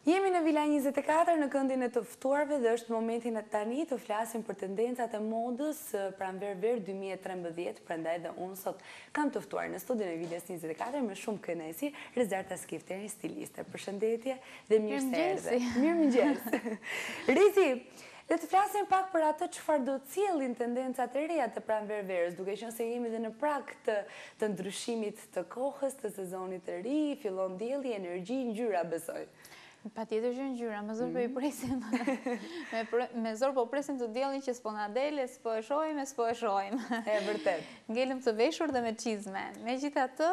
Jemi në Vila 24 në këndin e të ftuarve dhe është momentin e tani të flasim për tendencat e modës pranverë 2013, prandaj dhe unë sot kam të ftuar në studion e Vilës 24 me shumë kënaqësi Rezarta Skifteri, stiliste. Përshëndetje dhe mirë se erdhe. Mirëmëngjes. Rezi, le të flasim pak për atë çfarë do cilin tendencat e reja të pranverës, duke qenë se jemi dhe në prag të ndryshimit të kohës, të sezonit të ri, fillon dielli, energji, ngjyra besoj. Patjetër që ngjyra, me zor po i presim. Me zor po presim të diellin që s'po na dele, s'po e shohim, s'po e shohim. E vërtet. Ngelëm të veshur dhe me çizme. Megjithatë,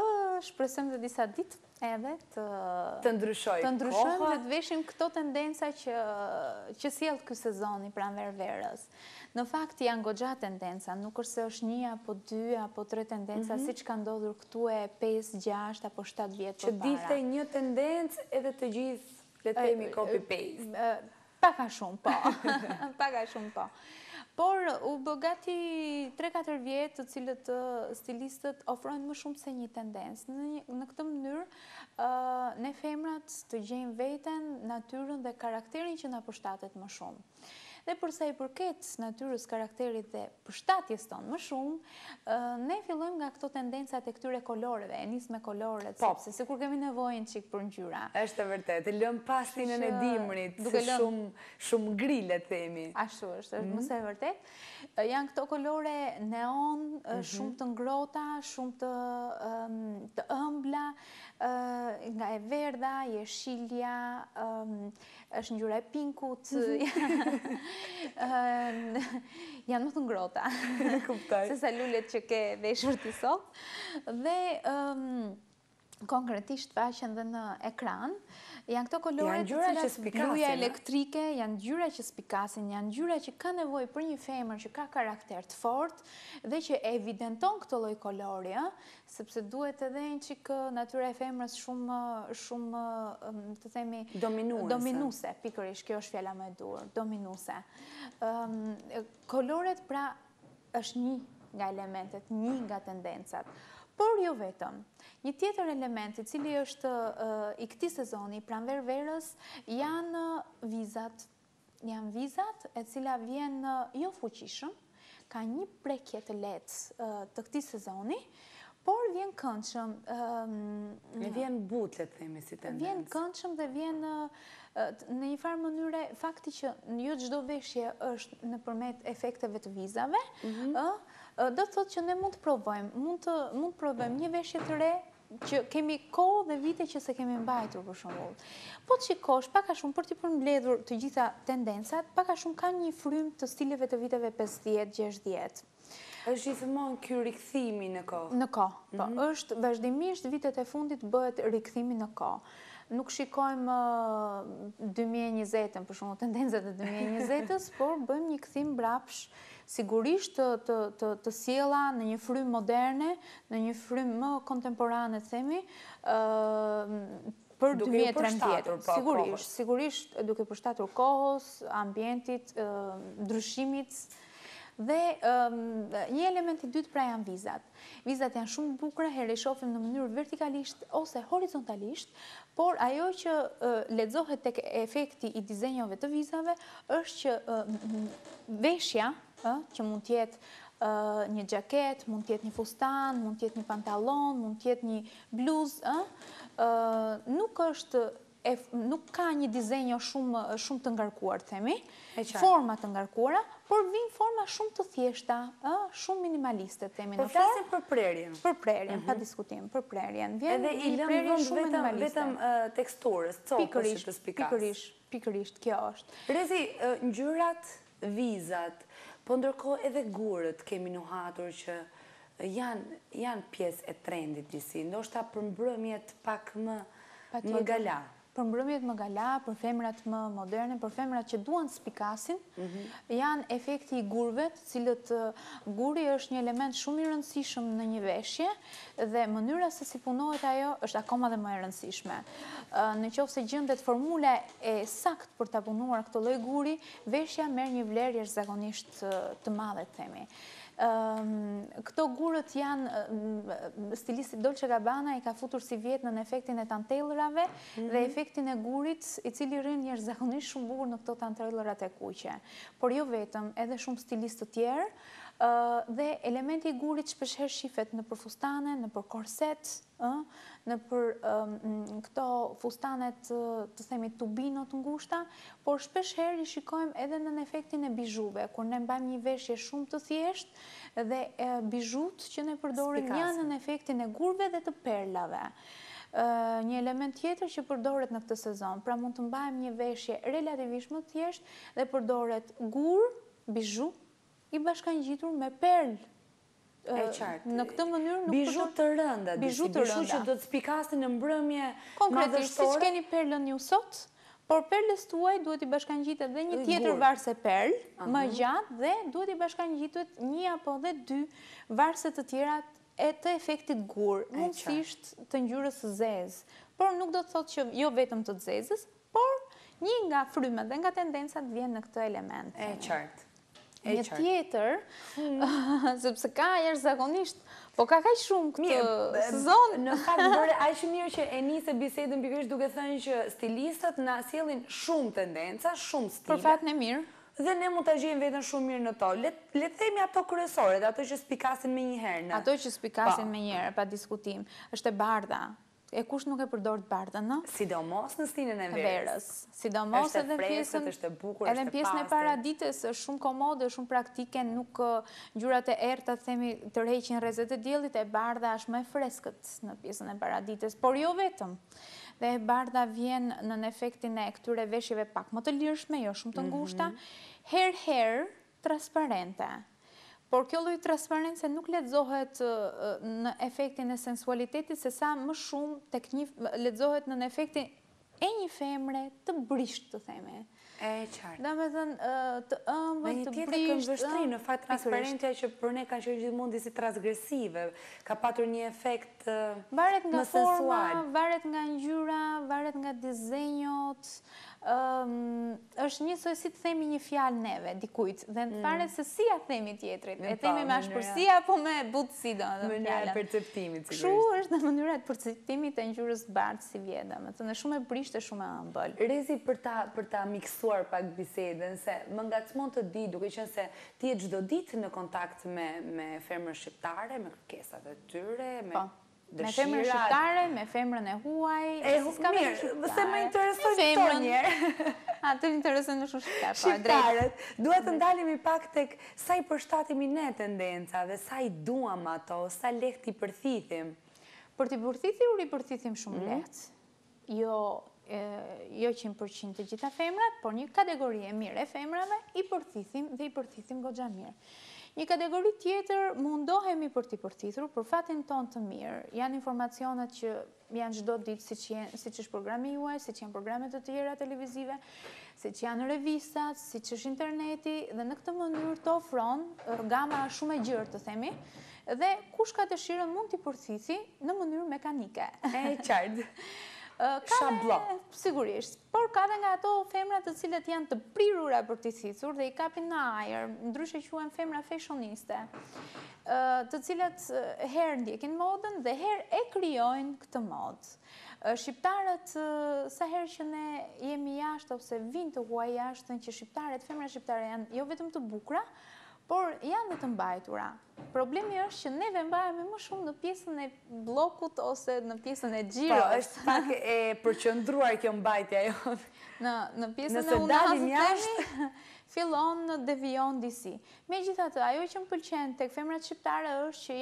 shpresojmë të disa ditë edhe të ndryshojmë dhe të veshim këto tendenca që sjell ky sezon i pranverës. Në fakt janë goxha tendenca, nuk është se është 1 apo 2 apo 3 tendenca siç ka ndodhur këtu e 5, 6 apo 7 vjet përpara. Që diste një tendencë edhe të gjithë le të themi copy-paste. Paka shumë, po. Paka shumë, po. Por u bë gati 3-4 vjet të cilët stilistët ofrojnë më shumë se një tendencë. Në këtë mënyrë, ne femrat të gjejmë veten, natyrën dhe karakterin që na përshtatet më shumë. Dhe përsa i përket natyrës, karakterit dhe përshtatjes tonë më shumë, ne fillojmë nga këto tendencat e këtyre koloreve, e nis me koloret, sepse sikur kemi nevojën çik për ngjyra. Është vërtet, lëm pastinën e dimrit, shumë gri le të themi. Ashtu është më së vërtet. Janë këto kolore neon, shumë të ngrohta, shumë të ëmbla, nga e verdha, jeshilja, është ngjyra e pinkut, janë më të ngrohta se sa lulet që ke veshur ti sot. Dhe konkretisht faqen dhe në ekran, janë këto kolore të cilat bluja elektrike, janë ngjyra që spikasin, janë ngjyra që ka nevojë për një femër që ka karakter të fortë dhe që evidenton këtë lloj kolori, sepse duhet edhe një çik natyra e femrës shumë të themi dominuese, pikërisht kjo është fjala më e duhur, dominuese. Koloret pra është një nga elementet, një nga tendencat. Por jo vetëm. Një tjetër element i cili është i këtij sezoni, pranverës, janë vizat. Janë vizat e cila vjen jo fuqishëm, ka një prekje të lehtë të këtij sezoni, por vjen këndshëm. Vjen butë, le të themi si tendencë. Vjen këndshëm dhe vjen në një farë mënyre, fakti që jo çdo veshje është nëpërmjet efekteve të vizave, do të thotë që ne mund të provojmë, mund të provojmë një veshje të re që kemi kohë dhe vite që se kemi mbajtur për shembull. Po të shikosh pak a shumë për të përmbledhur të gjitha tendencat, pak a shumë ka një frymë të stileve të viteve 50, 60. Është gjithmonë ky rikthimi në kohë. Në kohë, po. Është vazhdimisht vitet e fundit bëhet rikthimi në kohë. Nuk shikojmë 2020-ën, për shembull tendencat e 2020-s, por bëjmë një kthim mbrapsh, sigurisht të sjella në një frymë moderne, në një frymë më kontemporane, themi, për 2013. Sigurisht duke përshtatur kohës, ambientit, ndryshimit. Dhe një element i dytë pra janë vizat. Vizat janë shumë bukura, herë i shohim në mënyrë vertikalisht ose horizontalisht, por ajo që lexohet tek efekti i dizenjove të vizave është që veshja, që mund të jetë një xhaket, mund të jetë një fustan, mund të jetë një pantallon, mund të jetë një bluzë, nuk ka një dizenjo shumë të ngarkuar, themi, forma të ngarkuara, por vijnë forma shumë të thjeshta, shumë minimaliste, themi. Po flasim për prerjen. Për prerjen, pa diskutim, për prerjen. Edhe i lëmë vend vetëm teksturës, copës të spikas. Pikërisht, kjo është. Rezi, ngjyrat, vizat, po ndërkohë edhe gurët kemi nuhatur që janë pjesë e trendit disi, ndoshta për mbrëmjet pak më gala. Për mbrëmjet më gala, për femrat më moderne, për femrat që duan spikasin, janë efekti i gurëve, cilët guri është një element shumë i rëndësishëm në një veshje dhe mënyra se si punohet ajo është akoma dhe më e rëndësishme. Në qoftë se gjendet formula e saktë për ta punuar këtë lloj guri, veshja merr një vlerë jashtëzakonisht të madhe, themi. Këto gurët janë, stilisti Dolce Gabbana i ka futur si vjetë në efektin e tantellërave dhe efektin e gurit, i cili rrin jashtëzakonisht shumë bukur në këto tantellërat e kuqe. Por jo vetëm, edhe shumë stilistë të tjerë, dhe elementi i gurit shpeshherë shifet në për fustane, në për korset, në për këto fustanet të themi tubino të ngushta, por shpeshherë i shikojmë edhe në efektin e bizhuve, kur ne mbajmë një veshje shumë të thjeshtë dhe bizhut që ne përdorim janë në efektin e gurve dhe të perlave. Një element tjetër që përdoret në këtë sezon, pra mund të mbajmë një veshje relativisht më thjeshtë dhe përdoret gur, bizhu, i bashkangjitur me perl. E qartë. Në këtë mënyrë nuk bizhu të rënda, bizhu që do të spikasin në mbrëmje konkretisht, si që keni perlën ju sot, por perlës tuaj duhet i bashkangjitet dhe një tjetër varse perl, më gjatë, dhe duhet i bashkangjitet një apo dhe dy varse të tjera e të efektit gur, mundësisht të ngjyrës zezë. Por nuk do të thotë që jo vetëm të zezës, por një nga frymet dhe nga tendencat vjen në këtë element. E qartë. Një tjetër, sepse ka jashtëzakonisht, po ka kaq shumë këtë sezon. Në fakt bëre aq mirë që e nisi bisedën pikërisht duke thënë që stilistët na sjellin shumë tendenca, shumë stile. Për fat në mirë. Dhe ne mund ta gjejmë veten shumë mirë në to. Le të themi ato kryesore, ato që spikasin më një herë. Ato që spikasin më një herë, pa diskutim, është e bardha. E kush nuk e përdor të bardhën, no? Sidomos në stilin e verës. Sidomos edhe pjesën, është e bukur, edhe në pjesën e paradites, është shumë komode, shumë praktike, nuk ngjyrat e errta themi tërheqin rrezet e diellit, e bardha është më e freskët në pjesën e paradites, por jo vetëm. Dhe e bardha vjen në efektin e këtyre veshjeve pak më të lirshme, jo shumë të ngushta, herë transparente. Por kjo lloj transparencë nuk lexohet në efektin e sensualitetit, se sa më shumë tek një lexohet në efektin e një femre të brisht, të themi. E qartë. Domethënë të ëmbël, të brisht. Me një tjetër këmbvështri, në fakt transparentja që për ne kanë qenë gjithmonë disi transgresive, ka patur një efekt më sensual. Varet nga forma, varet nga ngjyra, varet nga dizenjot. Është njësoj si të themi një fjalë neve, dikujt, dhe në fare se si a themi tjetrit, e themi me ashpërsi apo me butësi, do në fjallën. Mënyra e perceptimit, sigurisht. Kështu është në mënyra e perceptimit e ngjyrës bardhë si vjedhe, me të në shumë e brisht e shumë e ëmbël. Rezi për ta miksuar pak bisedën, se më ngacmon të di, duke qenë se ti e çdo ditë në kontakt me femrën shqiptare, me kërkesat e tyre, me me femrën shqiptare, me femrën e huaj, mirë, se më interesojnë këto njerë. Të interesojnë në shumë shqiptarët. Duhet të ndalemi pak tek sa i përshtatemi ne tendencave, sa i duam ato, sa lehtë i përthithim. Për t'i përthithim, i përthithim shumë lehtë. Jo 100% të gjitha femrat, por një kategori e mirë e femrave i përthithim dhe i përthithim goxha mirë. Një kategori tjetër mundohemi për t'i përthithur, për fatin ton të mirë. Janë informacionet që janë çdo ditë, siç është programi juaj, siç janë programet të tjera televizive, siç janë revistat, siç është interneti, dhe në këtë mënyrë të ofron gama shumë e gjerë, të themi, dhe kush ka dëshirën mund t'i përthithi në mënyrë mekanike. E qartë. Shablon. Sigurisht, por ka dhe nga ato femrat të cilët janë të prirura për t'i thithur dhe i kapin në ajër, ndryshe quhen femra fashioniste, të cilët herë ndjekin modën dhe herë e krijojnë këtë modë. Shqiptarët, sa herë që ne jemi jashtë ose vinë të huaj jashtën, që femra shqiptare janë jo vetëm të bukura, por janë dhe të mbajtura. Problemi është që neve mbajemi më shumë në pjesën e bllokut ose në pjesën e xhiros. Po, është pak e përqendruar kjo mbajtja jote. Në pjesën e unazit fillon devijon disi. Megjithatë, ajo që më pëlqen tek femrat shqiptare është që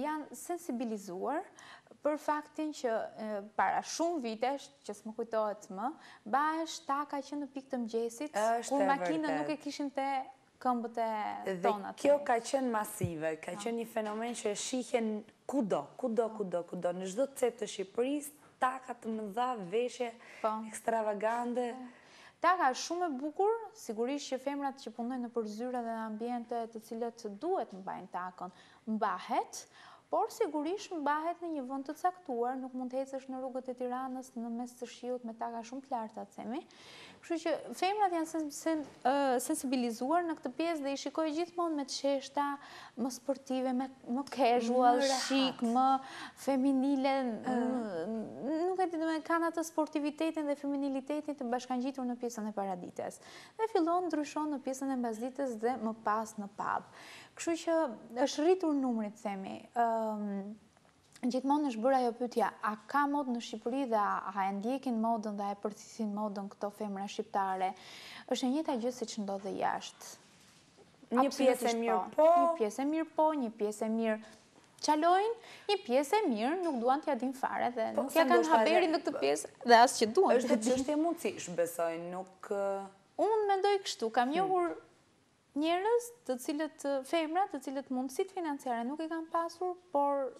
janë sensibilizuar për faktin që para shumë vitesh, që s'më kujtohet më, bahesh taka që në pikë të mëngjesit, kur makinën nuk e kishin te këmbët e tonat. Dhe kjo ka qenë masive, ka qenë një fenomen që e shihen kudo, në çdo cep të Shqipërisë, taka të mëdha, veshje ekstravagante. Taka është shumë e bukur, sigurisht që femrat që punojnë në përzyra dhe në ambiente të cilët duhet mbajnë takën, mbahet, por sigurisht mbahet në një vend të caktuar, nuk mund të ecësh në rrugët e Tiranës në mes të shiut me taka shumë të larta, themi. Kështu që femrat janë sensibilizuar në këtë pjesë dhe i shikoj gjithmonë me qeshta më sportive, më casual, chic, më feminile, nuk e di, kanë atë sportivitetin dhe feminilitetin të bashkangjitur në pjesën e paradites. Dhe fillon ndryshon në pjesën e mbasdites dhe më pas në pub. Kështu që është rritur numri, themi. Gjithmonë është bërë ajo pyetja, a ka modë në Shqipëri dhe a e ndjekin modën dhe a e përcjellin modën këto femra shqiptare? Është e njëjta gjë siç ndodh jashtë. Një pjesë e mirë po, një pjesë e mirë po, një pjesë e mirë çalojnë, një pjesë e mirë nuk duan t'ja din fare dhe nuk ja kanë haberin në këtë pjesë dhe as që duan. Është çështje mundësish, besoj, nuk. Unë mendoj kështu, kam njohur njerëz të cilët femra, të cilët mundësitë financiare nuk i kanë pasur, por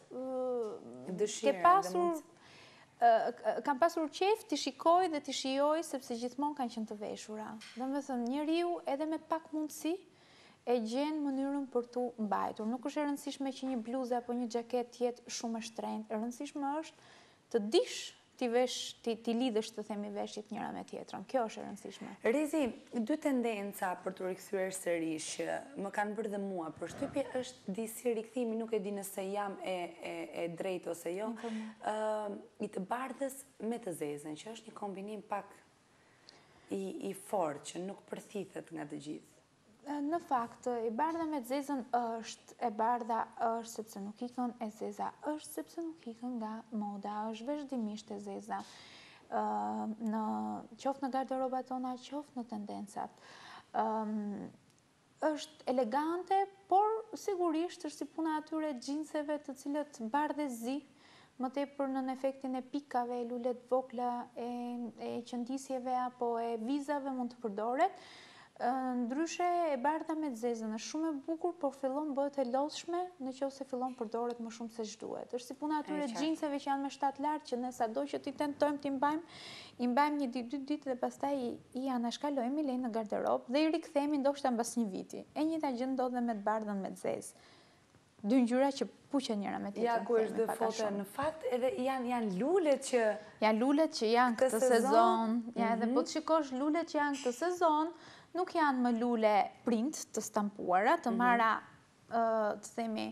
kanë pasur qejf t'i shikoj dhe t'i shijoj sepse gjithmonë kanë qenë të veshura. Domethënë njeriu edhe me pak mundësi e gjen mënyrën për t'u mbajtur. Nuk është e rëndësishme që një bluzë apo një xhaketë të jetë shumë e shtrenjtë. E rëndësishme është të dish ti lidhësh të themi veshjet njëra me tjetrën. Kjo është e rëndësishme. Rezi, dy tendenca për të rikthyer sërish më kanë bërë dhe mua përshtypje është disi rikthimi, nuk e di nëse jam e drejtë ose jo, i të bardhës me të zezën, që është një kombinim pak i fortë që nuk përthithet nga të gjithë. Në fakt, e bardha me zezën është, e bardha është sepse nuk ikën, e zeza është sepse nuk ikën nga moda, është vazhdimisht e zeza. Qoftë në garderobat tona, qoftë në tendencat. Është elegante, por sigurisht është si puna atyre xhinseve të cilët bardhe zi, më tepër në efektin e pikave, lulet vogla, e qëndisjeve apo e vizave mund të përdoret. Ndryshe e bardha me zezën është shumë e bukur, por fillon bëhet e lodhshme nëse fillon përdoret më shumë se ç'duhet. Është si puna atyre xhinseve që janë me shtat lart që ne sado që ti tentojmë t'i mbajmë një ditë, 2 ditë dhe pastaj i anashkalojmë, i lejmë në garderobë dhe i rikthehemi ndoshta mbas një viti. E njëjta gjë ndodh me të bardhën me zezë. Dy ngjyra që puqen njëra me tjetrën. Ja, ku është dhe foto, në fakt edhe janë lulet që... Janë lulet që janë këtë sezon. Ja, edhe po të shikosh lulet që janë këtë sezon, nuk janë më lule print të stampuara, të marra, të themi,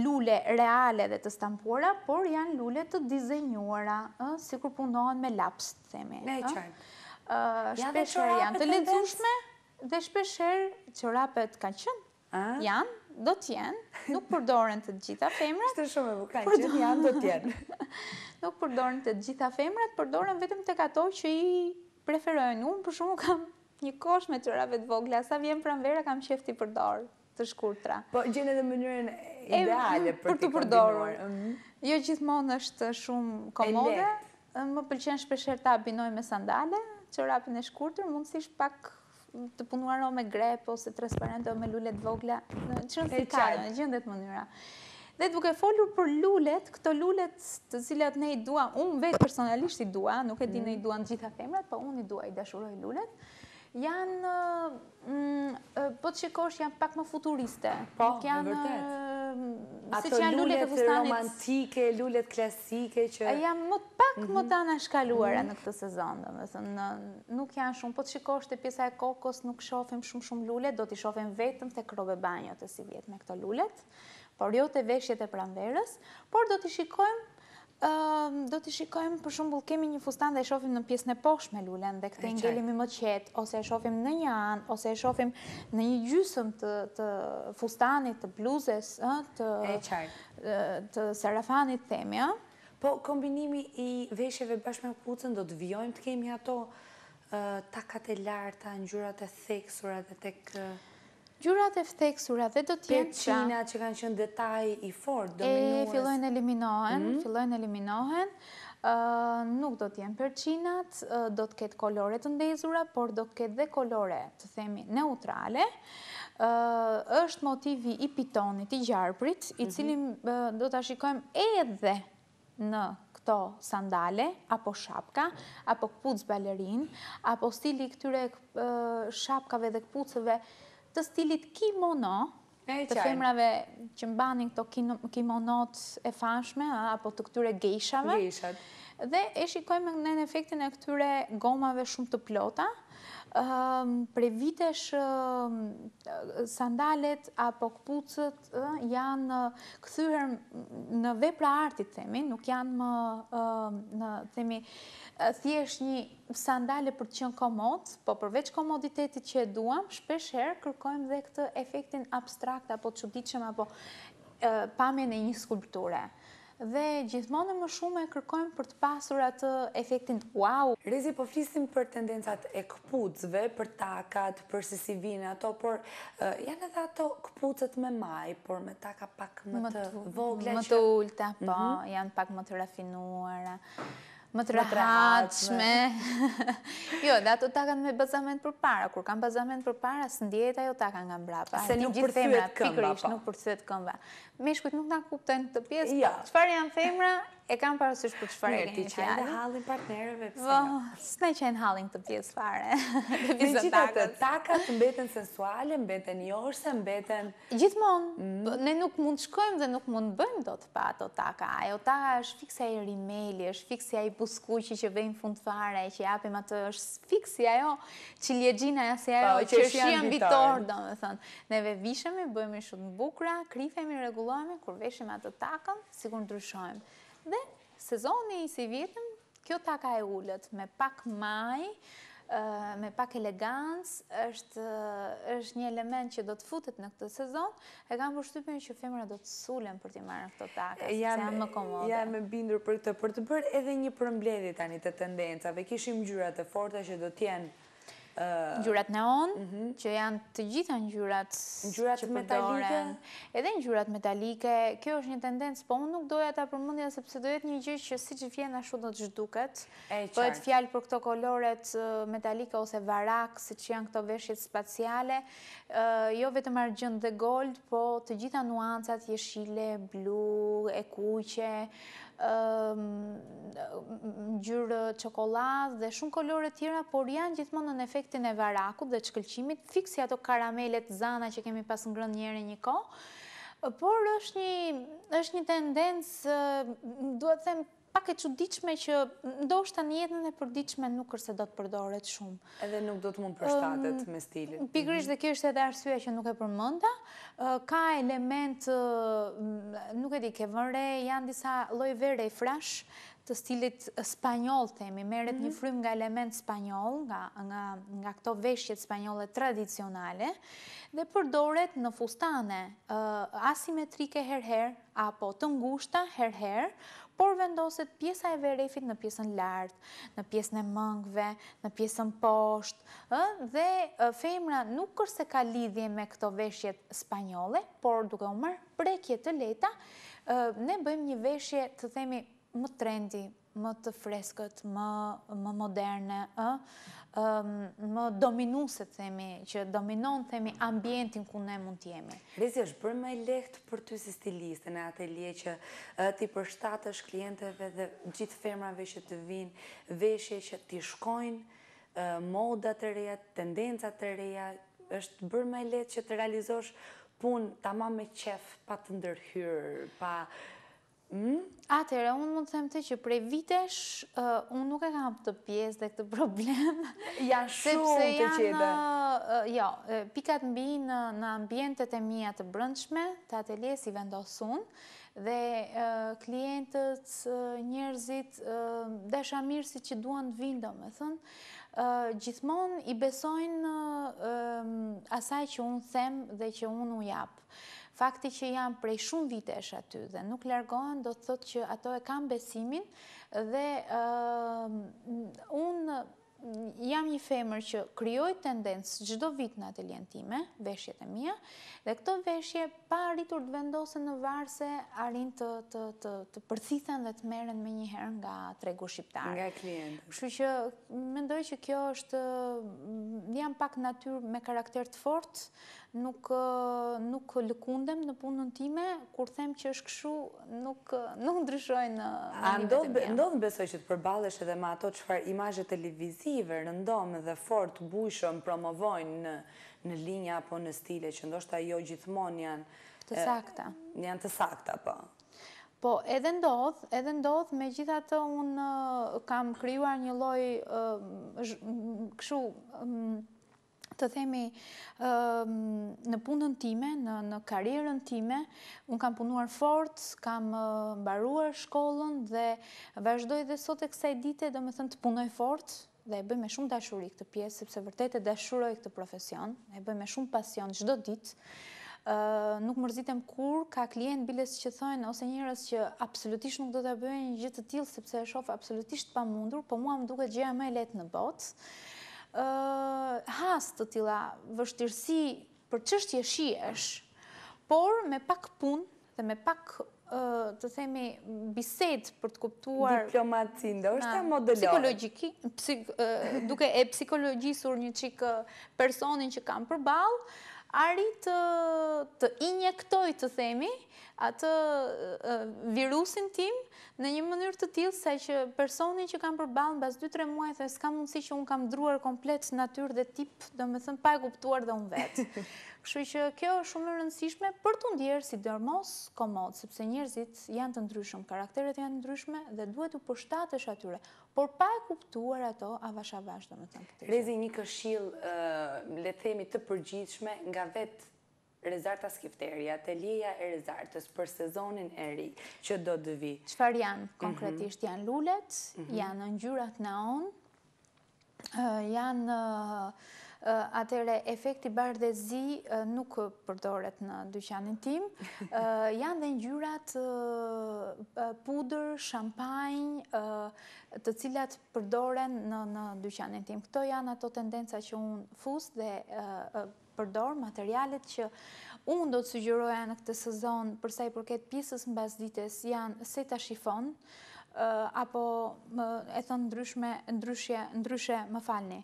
lule reale dhe të stampuara, por janë lule të dizenjuara, sikur punohen me laps, të themi. Ne qartë. Shpesher janë të lexueshme dhe shpesher çorapet kanë qenë. Janë, do t'jenë, nuk përdoren të gjitha femrat. Ishte shumë e bukur, kanë qenë, janë, do t'jenë. Nuk përdoren të gjitha femrat, përdoren vetëm tek ato që i preferojnë. Unë për shkakun kam një kosh me çorape të vogla, sa vjen pranvera kam qejf t'i përdor të shkurtra. Po gjen edhe mënyrën ideale për të përdorur. Jo gjithmonë është shumë komode. Më pëlqen shpeshherë ta abinoj me sandale, çorapin e shkurtër, mundësisht pak të punuar me grep ose transparente o me lule të vogla, çfarë si ka, gjendet mënyra. Dhe duke folur për lulet, këto lulet të cilat ne i duam, unë vetë personalisht i dua, nuk e di ne i duan gjitha femrat, po unë i dua, i dashuroj lulet, janë, po të shikosh, janë pak më futuriste. Po, në vërtet. Ato lulet romantike, lulet klasike që... Janë më pak më të anashkaluara në këtë sezon, nuk janë shumë, po të shikosh të pjesa e kokos, nuk shofim shumë lulet, do t'i shofim vetëm tek robe banjot e si vjet me këto lulet, por jo të veshjet e pranverës, por do t'i shikojmë, për shembull, kemi një fustan dhe e shohim në pjesën e poshtme lulen dhe këtë ngelimi më qetë, ose e shohim në një anë, ose e shohim në një gjysmë të fustanit, të bluzes, të sarafanit themi. Po kombinimi i veshjeve bashkë me kputucën do të vijojmë të kemi ato takat e larta, ngjyrat e theksura dhe tek Gjyrat e theksura dhe do t'jenë perçina që kanë qenë detaj i fortë, dominues. Fillojnë eliminohen, nuk do t'jenë perçinat, do t'ket kolore të ndezura, por do t'ket dhe kolore, të themi, neutrale. Është motivi i pitonit, i gjarprit, i cili do t'a shikojmë edhe në këto sandale, apo shapka, apo kpucë balerin, apo stili këtyre shapkave dhe kpucëve të stilit kimono, të femrave që mbanin këto kimonot e famshme, apo të këtyre gejshave. Dhe e shikojmë në efektin e këtyre gomave shumë të plota. Prej vitesh sandalet apo këpucët janë kthyer në vepra arti, themi, nuk janë më themi thjesht një sandale për të qenë komod, po përveç komoditetit që e duam, shpesh herë kërkojmë dhe këtë efektin abstrakt apo të çuditshëm apo pamjen e një skulpture. Dhe gjithmonë më shumë e kërkojmë për të pasur atë efektin wow. Rezi, po flisim për tendencat e këpucëve, për takat, për se si vinë ato, por janë edhe ato këpucët me maj, por me taka pak më të vogla. Më të ulta, po, janë pak më të rafinuara. Më të rahatshme. Jo, dhe ato takat me bazament për para. Kur kam bazament për para, së ndjehet ajo taka nga mbrapa. Se nuk përthyet këmba, nuk përthyet këmba. Meshkujt nuk nga kuptojnë të pjesë. Çfarë janë femra, e kam parasysh për çfarë e keni fjalën. Ti hallin partnerëve pse? S'ne qenë hallin këtë pjesë fare. Megjithatë, takat mbeten sensuale, mbeten jorse, mbeten gjithmonë. Ne nuk mund të shkojmë dhe nuk mund të bëjmë dot pa ato taka. Ajo taka është fikse ai rimeli, është fikse ai buskuqi që vejnë fund fare, që japim atë, është fiksi ajo çiljegjina, si ajo qershia mbitor, domethënë. Neve vishemi, bëhemi shumë të bukura, krifemi, rregullohemi, kur veshim atë takën, sikur ndryshojmë. Dhe sezoni i si vjetëm, kjo taka e ullët, me pak maj, me pak elegancë, është një element që do të futet në këtë sezon, e kam përshtypjen që femra do të sulen për t'i marrë këto taka, se janë më komode. Jam e bindur për këtë, për të bërë edhe një përmbledhje tani të tendencave, kishim ngjyrat e forta që do t'jenë ngjyrat neon, që janë të gjitha ngjyrat që metalike, edhe ngjyrat metalike. Kjo është një tendencë, po unë nuk doja ta përmendja sepse do jetë një gjë që siç vjen ashtu do të zhduket. Bëhet fjalë për këto koloret metalike ose varak, siç janë këto veshjet spaciale, jo vetëm argjend dhe gold, po të gjitha nuancat jeshile, blu, e kuqe, ngjyrë çokoladë dhe shumë kolore tjera, por janë gjithmonë në efektin e varakut dhe shkëlqimit, fiksi ato karamelet zana që kemi pas ngrënë një herë një kohë, por është një tendencë, duhet të them, pak e çuditshme që ndoshta në jetën e përditshme nuk është se do të përdoret shumë. Edhe nuk do të mund përshtatet me stilin. Pikërisht dhe kjo është edhe arsyeja që nuk e përmenda. Ka element, nuk e di, ke vënë re, janë disa lloj vere frash të stilit spanjoll, themi, merret një frym nga element spanjoll, nga këto veshjet spanjolle tradicionale, dhe përdoret në fustane asimetrike herëherë, apo të ngushta herëherë, por vendoset pjesa e verefit në pjesën lartë, në pjesën e mëngve, në pjesën poshtë, dhe femra nuk është se ka lidhje me këto veshjet spanjolle, por duke u marrë prekje të lehta, ne bëjmë një veshje, të themi, më trendy, më të freskët, më moderne, më dominuese, themi, që dominon, themi, ambientin ku ne mund t'jemi. Rezi, është bërë më lehtë për ty si stiliste në atelje që ti përshtatësh klientëve dhe gjithë femrave që të vinë, veshje që ti shkojnë, moda të reja, tendencat të reja, është bërë më lehtë që të realizosh punë tamam me qef, pa të ndërhyrë, pa... Atëherë, unë mund të them të që prej vitesh, unë nuk e kam të pjesë dhe këtë problem. Janë shumë të qede. Jo, pikat mbi në ambientet e mia të brendshme, të ateljes i vendosun, dhe klientët, njerëzit, dashamirësit që duan të vinë, domethënë, gjithmonë i besojnë asaj që unë them dhe që unë u jap. Fakti që jam prej shumë vitesh aty dhe nuk largohen, do të thotë që ato e kam besimin dhe unë jam një femër që krijoj tendencë çdo vit në ateljen time, veshjet e mia, dhe këto veshje pa arritur të vendosen në varse arrin të përthithen dhe të merren menjëherë nga tregu shqiptar. Nga klientë. Kështu që mendoj që kjo është, jam pak natyrë me karakter të fortë, nuk lëkundem në punën time, kur them që është kështu, nuk ndryshoj në mendimet e mia. Ndodh besoj që të përballesh edhe me ato çfarë imazhe televizive rëndom dhe fort bujshëm promovojnë në linja apo në stile që ndoshta jo gjithmonë janë të sakta. Janë të sakta, po. Po, edhe ndodh, megjithatë unë kam krijuar një lloj kështu të themi në punën time, në karrierën time, unë kam punuar fort, kam mbaruar shkollën dhe vazhdoj dhe sot e kësaj dite, domethënë të punoj fort dhe e bëj me shumë dashuri këtë pjesë, sepse vërtet e dashuroj këtë profesion, e bëj me shumë pasion çdo ditë. Nuk mërzitem kur ka klient biles që thojnë ose njerëz që absolutisht nuk do ta bëjnë gjë të tillë sepse e shoh absolutisht pamundur, po mua më duket gjëja më e lehtë në botë. Has të tilla vështirësi për çështje shihesh, por me pak punë dhe me pak të themi bisedë për të kuptuar diplomaci ndoshta modelore duke e psikologjisur një çik personin që kam përballë, arrit të injektoj të themi atë virusin tim në një mënyrë të tillë sa që personin që kam përballë mbas 2-3 muaj thë s'ka mundësi që unë kam ndruar komplet natyrë dhe tip, domethënë pa e kuptuar dhe unë vetë. Kështu që kjo është shumë e rëndësishme për të ndjerë sidomos komod, sepse njerëzit janë të ndryshëm, karakteret janë ndryshme dhe duhet u përshtatesh atyre, por pa e kuptuar ato avash domethënë. Rezi, një këshill le të themi të përgjithshme nga vetë Rezarta Skifteri, ateljeja e Rezartës për sezonin e ri që do të vi. Çfarë janë konkretisht? Janë lulet, janë ngjyrat neon, janë atëre efekti bardhëzi nuk përdoret në dyqanin tim. Janë dhe ngjyrat pudër, shampanjë, të cilat përdoren në dyqanin tim. Këto janë ato tendenca që unë fus dhe përdor, materialet që unë do të sugjeroja në këtë sezon për sa i përket pjesës mbasdites janë seta shifon, apo e thënë ndryshe më falni,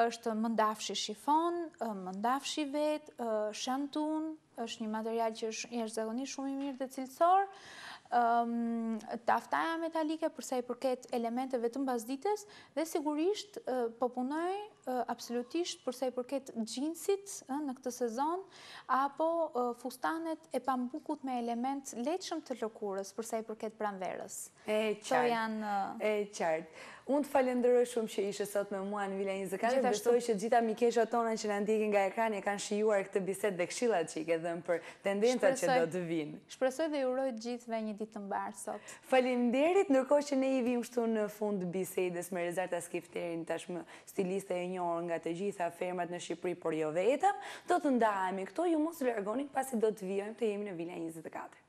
është mëndafshi shifon, mëndafshi vetë, shantun, është një material që është jashtëzakonisht shumë i mirë dhe cilësor, taftaja metalike përsa i përket elementeve të mbasdites dhe sigurisht po punoj absolutisht përsa i përket gjinsit në këtë sezon apo fustanet e pambukut me element lehtëshëm të lëkurës përsa i përket pranverës. E qartë. Unë të falenderoj shumë që ishe sot me mua në Vila 24, besoj që gjitha mikeshat tona që në ndjekin nga ekrani kanë shijuar këtë bisedë dhe këshillat që i ke dhënë për tendencat që do të vinë. Shpresoj dhe uroj gjithëve një ditë të mbarë sot. Faleminderit, ndërkohë që ne i vim shtu në fund bisedës me Rezarta Skifterin, tashmë stiliste e njohur nga të gjitha fermat në Shqipëri, por jo vetëm, do të ndahemi këto, ju mos largoni pasi do të vijojmë të jemi në Vila 24.